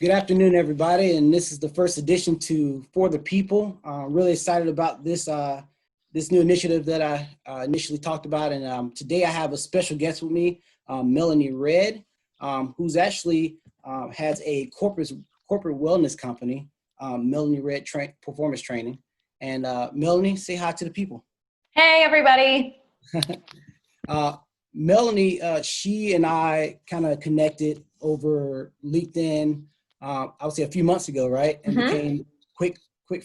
Good afternoon, everybody, and this is the first edition to For the People. I'm really excited about this new initiative that I initially talked about, and today I have a special guest with me, Melanie Red, who's actually has a corporate wellness company, Melanie Red Performance Training. And Melanie, say hi to the people. Hey, everybody. Uh, Melanie, she and I kind of connected over LinkedIn, I would say a few months ago, right? And became quick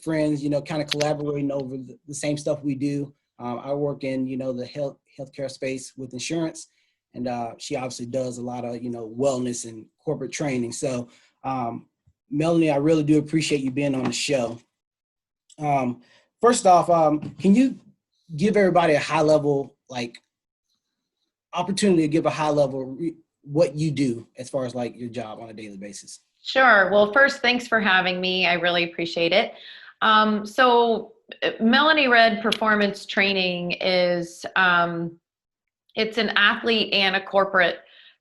friends, kind of collaborating over the same stuff we do. I work in, the healthcare space with insurance, and she obviously does a lot of, wellness and corporate training. So, Melanie, I really do appreciate you being on the show. First off, can you give everybody a high level, opportunity to give a high level what you do as far as like your job on a daily basis? Sure. Well, first, thanks for having me. I really appreciate it. So Melanie Red Performance Training is, it's an athlete and a corporate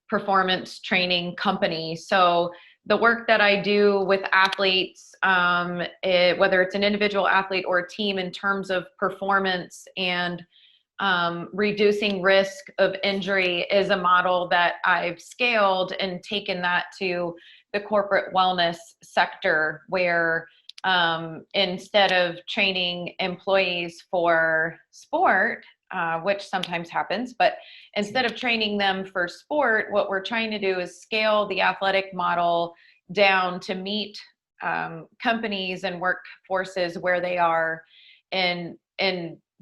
performance training company. So the work that I do with athletes, whether it's an individual athlete or a team in terms of performance and reducing risk of injury, is a model that I've scaled and taken that to the corporate wellness sector, where instead of training employees for sport, which sometimes happens, but instead of training them for sport, what we're trying to do is scale the athletic model down to meet companies and workforces where they are in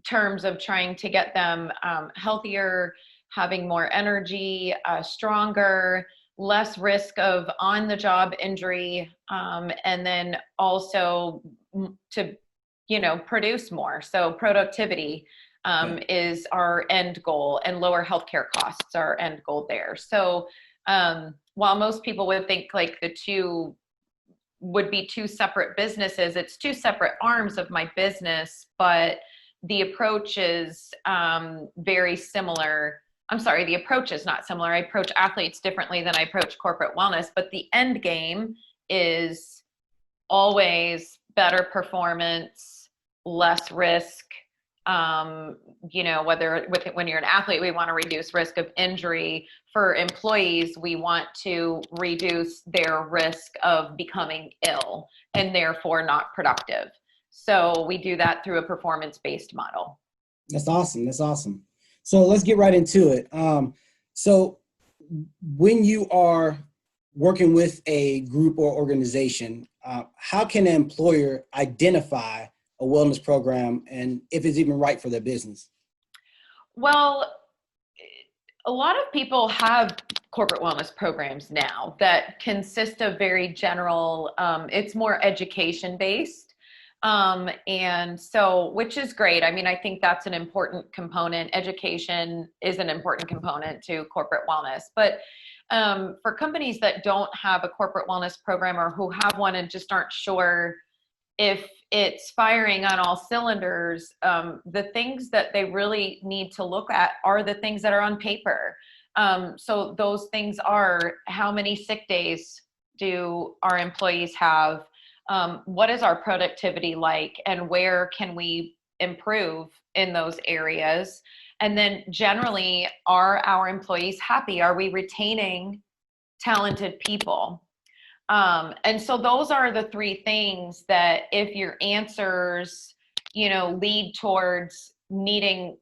terms of trying to get them healthier, having more energy, stronger, less risk of on-the-job injury, and then also to, produce more. So productivity is our end goal, and lower healthcare costs are our end goal there. So while most people would think like the two would be two separate businesses, it's two separate arms of my business, but the approach is very similar. I'm sorry, the approach is not similar. I approach athletes differently than I approach corporate wellness, but the end game is always better performance, less risk. When you're an athlete, we want to reduce risk of injury. For employees, we want to reduce their risk of becoming ill and therefore not productive. So we do that through a performance-based model. That's awesome. That's awesome. So let's get right into it. So when you are working with a group or organization, how can an employer identify a wellness program and if it's even right for their business? Well, a lot of people have corporate wellness programs now that consist of very general, it's more education based. And so, which is great. I mean, I think that's an important component. Education is an important component to corporate wellness, but for companies that don't have a corporate wellness program, or who have one and just aren't sure if it's firing on all cylinders, the things that they really need to look at are the things that are on paper. So those things are: how many sick days do our employees have? What is our productivity like, and where can we improve in those areas? And then generally, are our employees happy? Are we retaining talented people? And so those are the three things that, if your answers, lead towards needing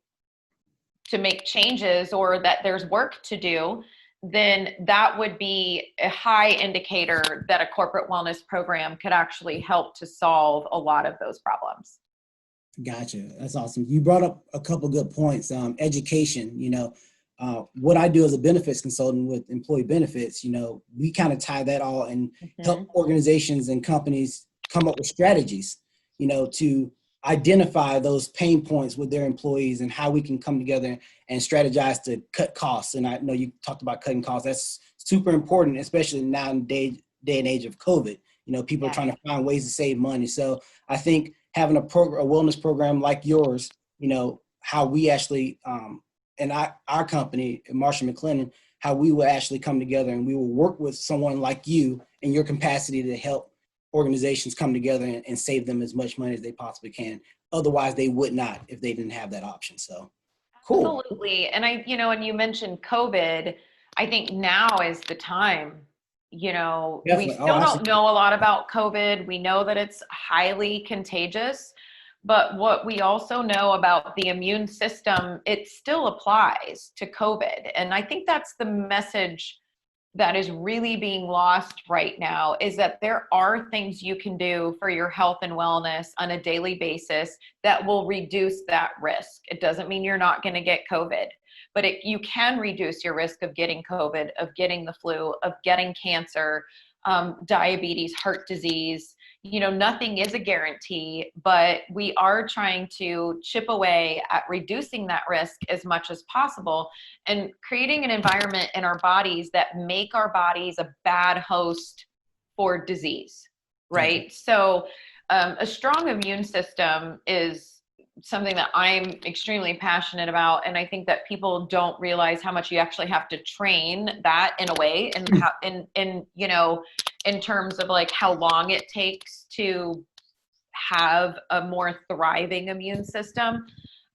to make changes, or that there's work to do, then that would be a high indicator that a corporate wellness program could actually help to solve a lot of those problems. Gotcha. That's awesome. You brought up a couple good points. Education, what I do as a benefits consultant with employee benefits, we kind of tie that all and help organizations and companies come up with strategies, to identify those pain points with their employees and how we can come together and strategize to cut costs. And I know you talked about cutting costs. That's super important, especially now in day and age of COVID. People are trying to find ways to save money. So I think having a wellness program like yours, how we actually, and our company, Marshall McLennan, how we will actually come together and we will work with someone like you in your capacity to help organizations come together and save them as much money as they possibly can. Otherwise, they would not if they didn't have that option. So, cool. Absolutely. And and you mentioned COVID, I think now is the time. We Definitely. Oh, still don't absolutely. know a lot about COVID. We know that it's highly contagious, but what we also know about the immune system, it still applies to COVID. And I think that's the message that is really being lost right now, is that there are things you can do for your health and wellness on a daily basis that will reduce that risk. It doesn't mean you're not going to get COVID, but you can reduce your risk of getting COVID, of getting the flu, of getting cancer, diabetes, heart disease. Nothing is a guarantee, but we are trying to chip away at reducing that risk as much as possible and creating an environment in our bodies that make our bodies a bad host for disease, right? Okay. So a strong immune system is something that I'm extremely passionate about. And I think that people don't realize how much you actually have to train that in a way, and how, in terms of like how long it takes to have a more thriving immune system.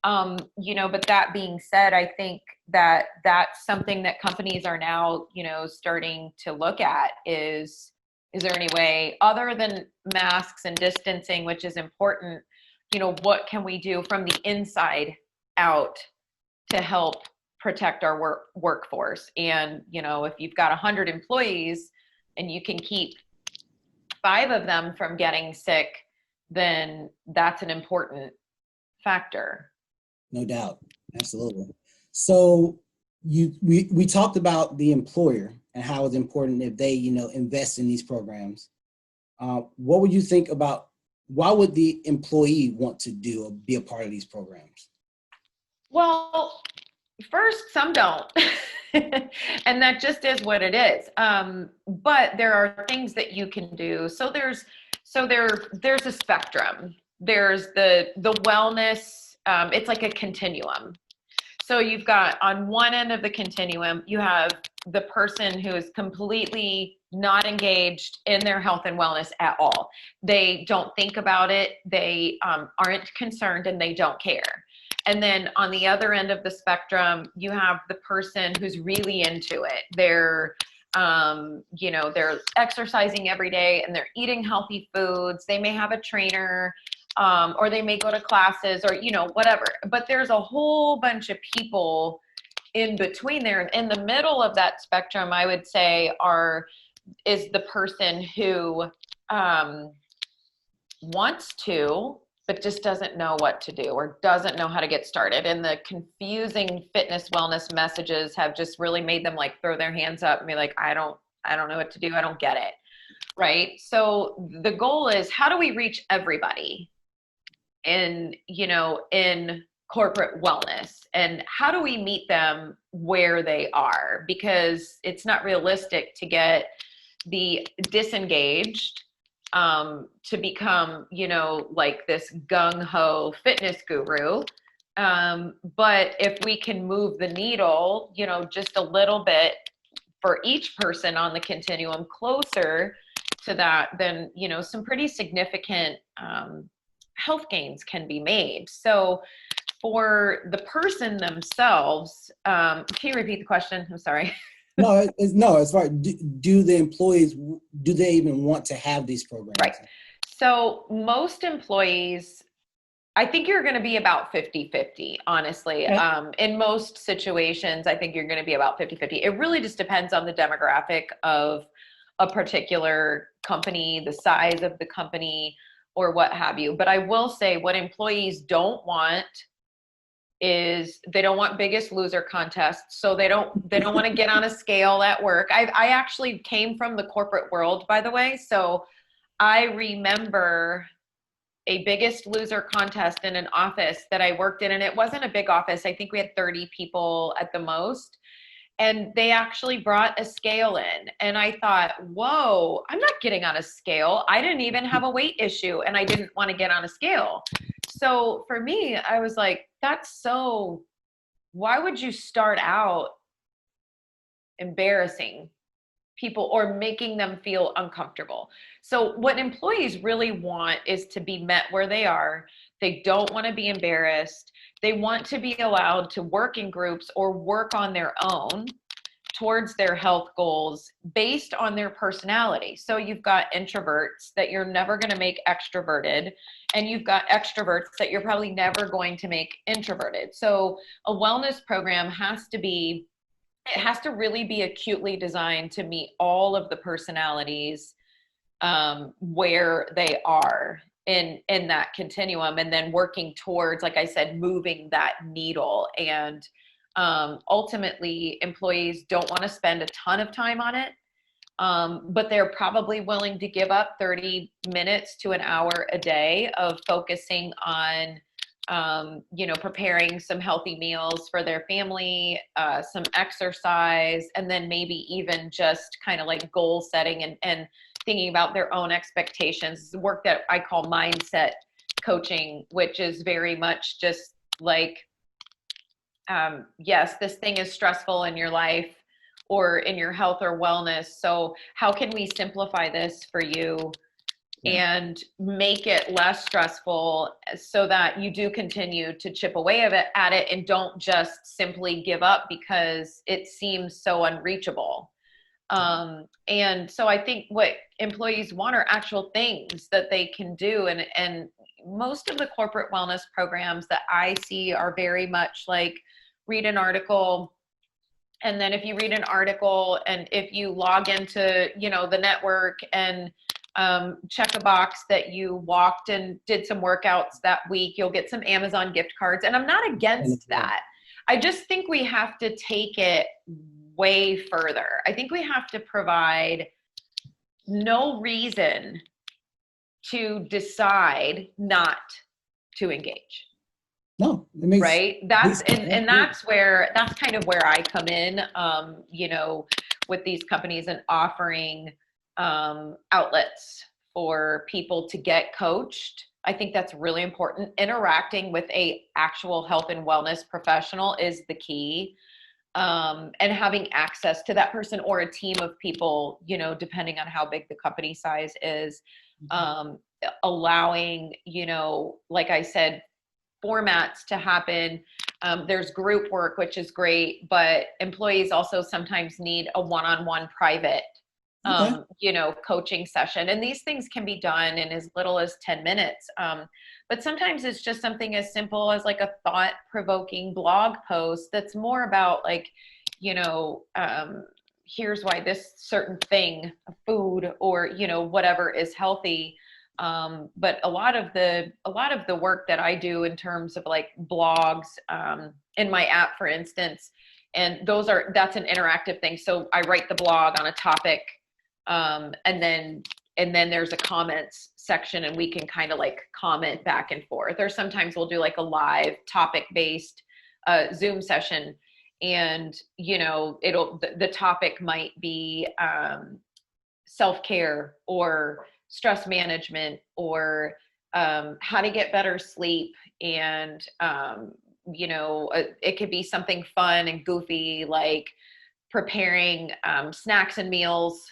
But that being said, I think that that's something that companies are now, starting to look at is there any way other than masks and distancing, which is important, what can we do from the inside out to help protect our workforce? And, if you've got 100 employees and you can keep 5 of them from getting sick, then that's an important factor. No doubt. Absolutely. So we talked about the employer and how it's important if they, invest in these programs. What would you think about, why would the employee want to do or be a part of these programs? Well, first, some don't. And that just is what it is. But there are things that you can do. There's a spectrum. There's the wellness. It's like a continuum. So you've got, on one end of the continuum, you have the person who is completely not engaged in their health and wellness at all. They don't think about it. They aren't concerned, and they don't care. And then on the other end of the spectrum, you have the person who's really into it. They're exercising every day and they're eating healthy foods. They may have a trainer, or they may go to classes, or, whatever. But there's a whole bunch of people in between there. In the middle of that spectrum, I would say is the person who wants to, but just doesn't know what to do or doesn't know how to get started. And the confusing fitness wellness messages have just really made them like throw their hands up and be like, I don't know what to do. I don't get it. Right. So the goal is, how do we reach everybody in corporate wellness, and how do we meet them where they are? Because it's not realistic to get the disengaged to become, like this gung-ho fitness guru. But if we can move the needle, just a little bit for each person on the continuum closer to that, then, some pretty significant health gains can be made. So for the person themselves, can you repeat the question? I'm sorry. No, it's right. Do the employees, do they even want to have these programs? Right. So most employees, I think you're going to be about 50-50, honestly. Okay. In most situations, I think you're going to be about 50-50. It really just depends on the demographic of a particular company, the size of the company, or what have you. But I will say, what employees don't want is they don't want Biggest Loser contests. So they don't want to get on a scale at work. I actually came from the corporate world, by the way. So I remember a Biggest Loser contest in an office that I worked in, and it wasn't a big office. I think we had 30 people at the most. And they actually brought a scale in, and I thought, whoa, I'm not getting on a scale. I didn't even have a weight issue, and I didn't want to get on a scale. So for me, I was like, why would you start out embarrassing people or making them feel uncomfortable. So what employees really want is to be met where they are. They don't want to be embarrassed. They want to be allowed to work in groups or work on their own towards their health goals based on their personality. So you've got introverts that you're never going to make extroverted, and you've got extroverts that you're probably never going to make introverted. So a wellness program has to really be acutely designed to meet all of the personalities where they are in that continuum, and then working towards, like I said, moving that needle. And ultimately, employees don't want to spend a ton of time on it, but they're probably willing to give up 30 minutes to an hour a day of focusing on preparing some healthy meals for their family, some exercise, and then maybe even just kind of like goal setting and thinking about their own expectations. Work that I call mindset coaching, which is very much just like, yes, this thing is stressful in your life or in your health or wellness. So how can we simplify this for you and make it less stressful so that you do continue to chip away at it and don't just simply give up because it seems so unreachable. And so I think what employees want are actual things that they can do. And most of the corporate wellness programs that I see are very much like read an article. And then if you read an article and if you log into, the network and check a box that you walked and did some workouts that week, you'll get some Amazon gift cards. And I'm not against that. I just think we have to take it way further. I think we have to provide no reason to decide not to engage. No, it makes right. That's kind of where I come in, with these companies and offering outlets for people to get coached. I think that's really important. Interacting with a actual health and wellness professional is the key. And having access to that person or a team of people, depending on how big the company size is, allowing, like I said, formats to happen. There's group work, which is great, but employees also sometimes need a one-on-one private, coaching session. And these things can be done in as little as 10 minutes. But sometimes it's just something as simple as like a thought-provoking blog post that's more about like, here's why this certain thing, food or, whatever is healthy. But a lot of the work that I do in terms of like blogs, in my app, for instance, and that's an interactive thing. So I write the blog on a topic, and then there's a comments section and we can kind of like comment back and forth. Or sometimes we'll do like a live topic based, Zoom session, and, the topic might be, self-care or stress management or how to get better sleep. And, it could be something fun and goofy, like preparing snacks and meals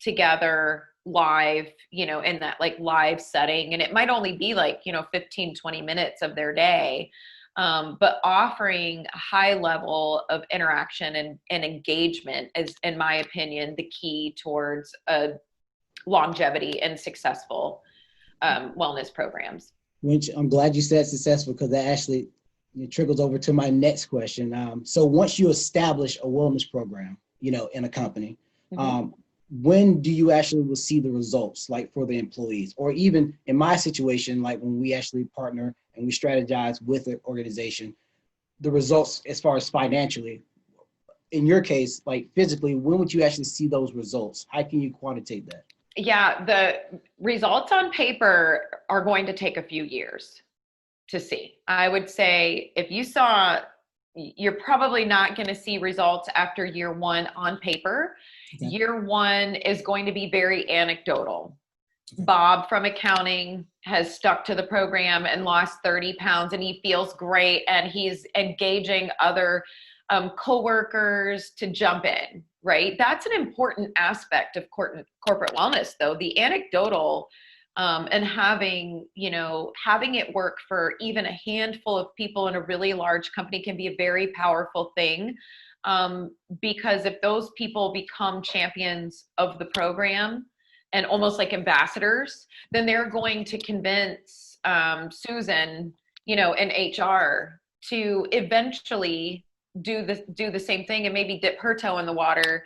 together live, in that like live setting. And it might only be like, 15, 20 minutes of their day. But offering a high level of interaction and engagement is, in my opinion, the key towards a longevity and successful wellness programs. Which I'm glad you said successful, because that actually trickles over to my next question. So once you establish a wellness program, in a company, when do you actually will see the results, like for the employees? Or even in my situation, like when we actually partner and we strategize with an organization, the results as far as financially, in your case, like physically, when would you actually see those results? How can you quantitate that? Yeah, the results on paper are going to take a few years to see. I would say if you saw, you're probably not going to see results after year one on paper. Okay. Year one is going to be very anecdotal. Okay. Bob from accounting has stuck to the program and lost 30 pounds and he feels great and he's engaging other coworkers to jump in, right? That's an important aspect of corporate wellness, though. The anecdotal and having it work for even a handful of people in a really large company can be a very powerful thing. Because if those people become champions of the program and almost like ambassadors, then they're going to convince Susan, in HR to eventually do the same thing and maybe dip her toe in the water.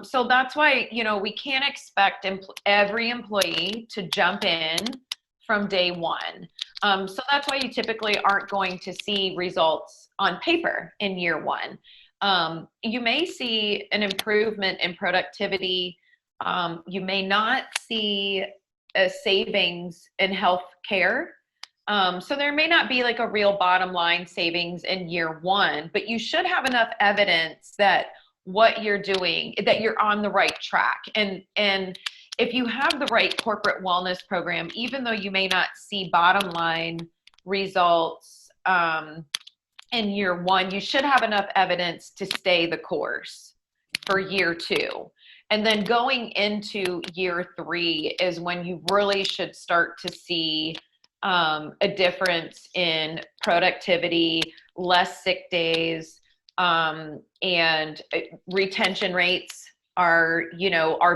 So that's why, we can't expect every employee to jump in from day one. So that's why you typically aren't going to see results on paper in year one. You may see an improvement in productivity. You may not see a savings in health care. So there may not be like a real bottom line savings in year one, but you should have enough evidence that what you're doing, that you're on the right track. And if you have the right corporate wellness program, even though you may not see bottom line results in year one, you should have enough evidence to stay the course for year two. And then going into year three is when you really should start to see a difference in productivity, less sick days, and retention rates are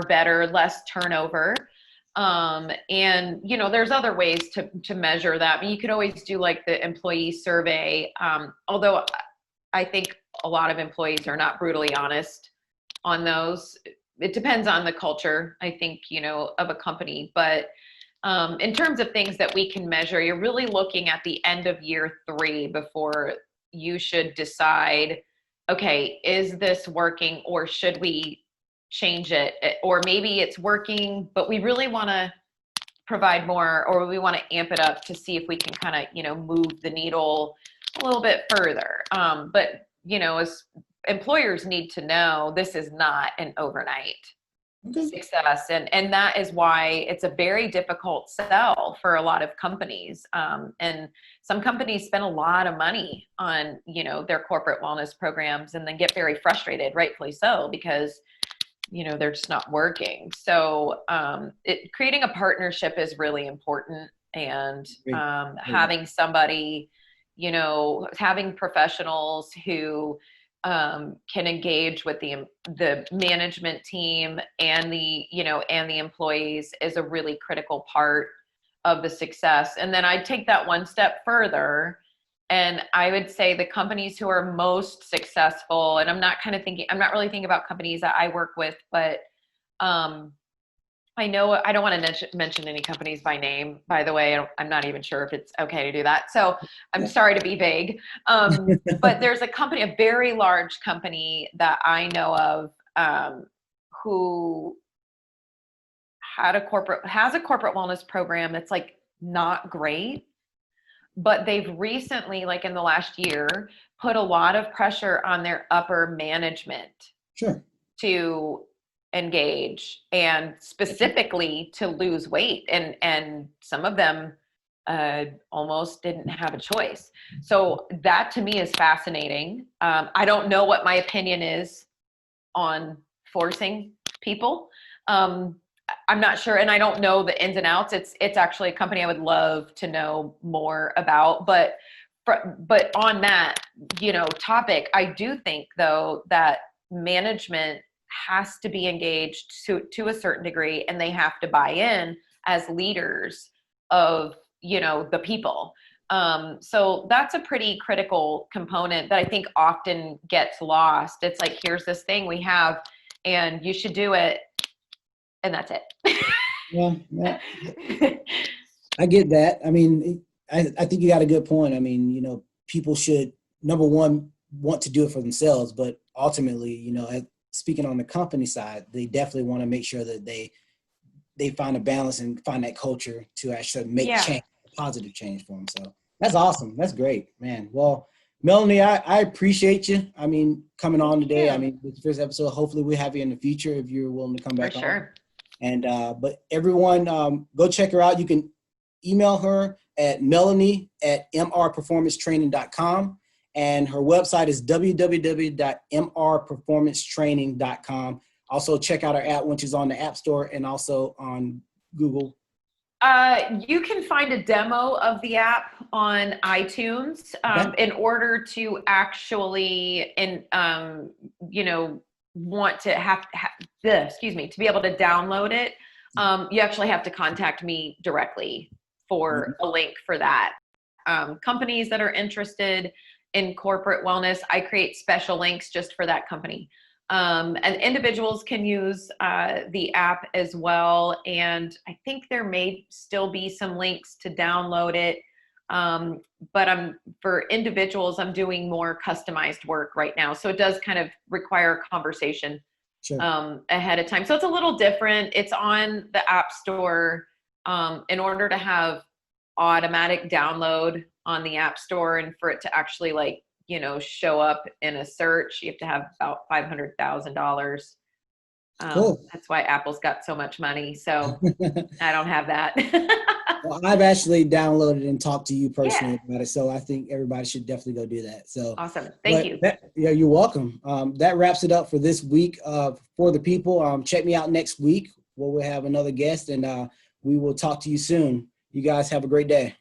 better, less turnover. And there's other ways to measure that. I mean, you could always do like the employee survey. Although I think a lot of employees are not brutally honest on those. It depends on the culture, I think, of a company, but in terms of things that we can measure, you're really looking at the end of year three before you should decide, okay, is this working or should we change it? Or maybe it's working, but we really want to provide more, or we want to amp it up to see if we can kind of, move the needle a little bit further. But, as employers need to know, this is not an overnight success. And that is why it's a very difficult sell for a lot of companies. And some companies spend a lot of money on, their corporate wellness programs and then get very frustrated, rightfully so, because, they're just not working. So creating a partnership is really important. And having somebody, having professionals who can engage with the management team and the employees is a really critical part of the success. And then I take that one step further, and I would say the companies who are most successful, and I'm not really thinking about companies that I work with, but I know I don't want to mention any companies by name, by the way. I'm not even sure if it's okay to do that. So I'm sorry to be vague. But there's a very large company that I know of who has a corporate wellness program that's like not great, but they've recently, like in the last year, put a lot of pressure on their upper management to engage and specifically to lose weight, and some of them almost didn't have a choice. So that to me is fascinating. I don't know what my opinion is on forcing people. I'm not sure, and I don't know the ins and outs. It's actually a company I would love to know more about, but on that topic, I do think though that management has to be engaged to a certain degree, and they have to buy in as leaders of the people. So that's a pretty critical component that I think often gets lost. It's like, here's this thing we have and you should do it, and that's it. Yeah. I get that. I mean, I think you got a good point. I mean, people should, number one, want to do it for themselves, but ultimately, speaking on the company side, they definitely want to make sure that they find a balance and find that culture to actually make change, positive change for them. So that's awesome. That's great, man. Well, Melanie, I appreciate you. I mean, coming on today. I mean, with the first episode, hopefully we have you in the future if you're willing to come back on. For sure. And, but everyone, go check her out. You can email her at melanie@mrperformancetraining.com. And her website is www.mrperformancetraining.com. Also check out our app, which is on the App Store and also on Google. You can find a demo of the app on iTunes. In order to actually, want to to be able to download it, you actually have to contact me directly for a link for that. Companies that are interested in corporate wellness, I create special links just for that company. And individuals can use the app as well. And I think there may still be some links to download it. But for individuals, I'm doing more customized work right now. So it does kind of require a conversation ahead of time. So it's a little different. It's on the App Store. In order to have automatic download on the App Store and for it to actually show up in a search, you have to have about $500,000. Cool. That's why Apple's got so much money. So I don't have that. Well, I've actually downloaded and talked to you personally about it. So I think everybody should definitely go do that. So awesome. Thank you. You're welcome. That wraps it up for this week for the people. Check me out next week where we'll have another guest, and we will talk to you soon. You guys have a great day.